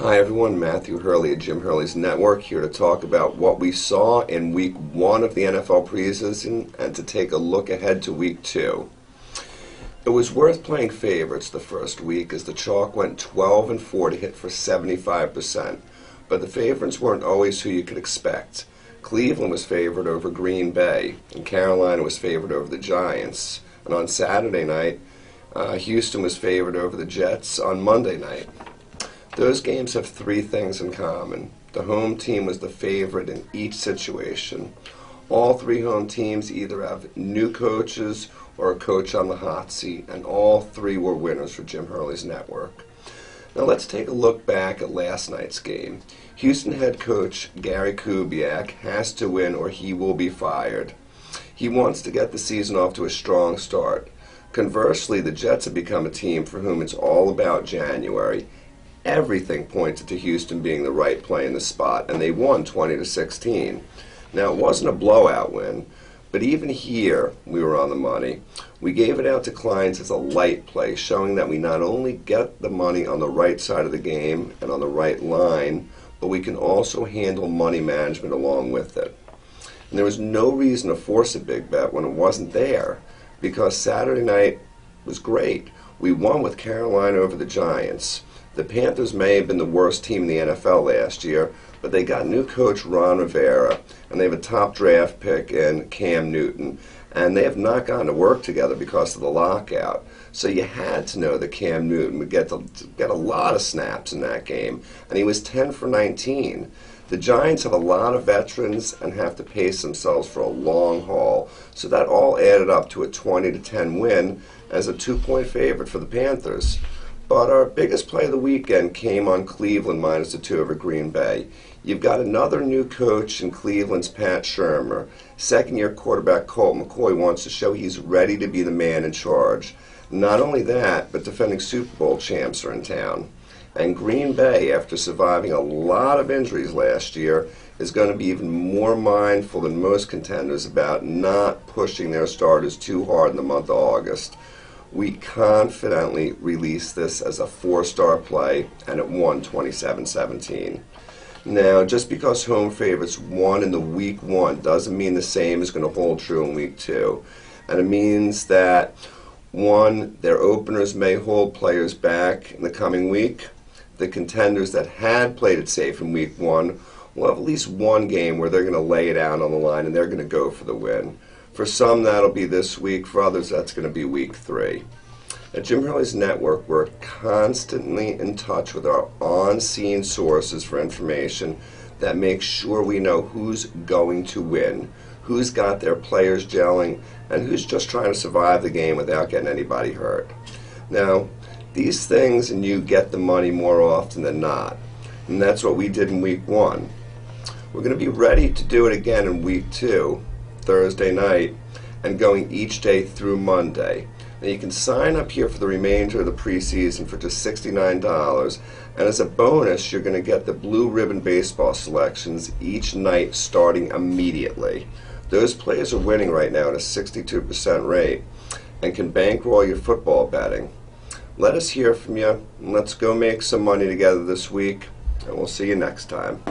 Hi everyone, Matthew Hurley at Jim Hurley's Network here to talk about what we saw in Week 1 of the NFL preseason and to take a look ahead to Week 2. It was worth playing favorites the first week as the chalk went 12-4 to hit for 75%, but the favorites weren't always who you could expect. Cleveland was favored over Green Bay, and Carolina was favored over the Giants, and on Saturday night, Houston was favored over the Jets on Monday night. Those games have three things in common. The home team was the favorite in each situation. All three home teams either have new coaches or a coach on the hot seat, and all three were winners for Jim Hurley's network. Now let's take a look back at last night's game. Houston head coach Gary Kubiak has to win or he will be fired. He wants to get the season off to a strong start. Conversely, the Jets have become a team for whom it's all about January. Everything pointed to Houston being the right play in the spot, and they won 20-16. Now, it wasn't a blowout win, but even here, we were on the money. We gave it out to clients as a light play, showing that we not only get the money on the right side of the game and on the right line, but we can also handle money management along with it. And there was no reason to force a big bet when it wasn't there, because Saturday night was great. We won with Carolina over the Giants. The Panthers may have been the worst team in the NFL last year, but they got new coach Ron Rivera, and they have a top draft pick in Cam Newton, and they have not gotten to work together because of the lockout. So you had to know that Cam Newton would get a lot of snaps in that game, and he was 10 for 19. The Giants have a lot of veterans and have to pace themselves for a long haul, so that all added up to a 20-10 win as a 2-point favorite for the Panthers. But our biggest play of the weekend came on Cleveland minus the 2 over Green Bay. You've got another new coach in Cleveland's Pat Shurmur. Second-year quarterback Colt McCoy wants to show he's ready to be the man in charge. Not only that, but defending Super Bowl champs are in town. And Green Bay, after surviving a lot of injuries last year, is going to be even more mindful than most contenders about not pushing their starters too hard in the month of August. We confidently released this as a 4-star play, and it won 27-17. Now, just because home favorites won in the Week 1 doesn't mean the same is going to hold true in Week 2. And it means that, 1, their openers may hold players back in the coming week. The contenders that had played it safe in Week 1 will have at least one game where they're going to lay it out on the line and they're going to go for the win. For some, that'll be this week. For others, that's going to be Week 3. At Jim Hurley's Network, we're constantly in touch with our on-scene sources for information that makes sure we know who's going to win, who's got their players gelling, and who's just trying to survive the game without getting anybody hurt. Now, these things and you get the money more often than not, and that's what we did in Week 1. We're going to be ready to do it again in Week 2. Thursday night, and going each day through Monday. Now you can sign up here for the remainder of the preseason for just $69, and as a bonus you're going to get the blue ribbon baseball selections each night starting immediately. Those players are winning right now at a 62% rate and can bankroll your football betting. Let us hear from you, and let's go make some money together this week, and we'll see you next time.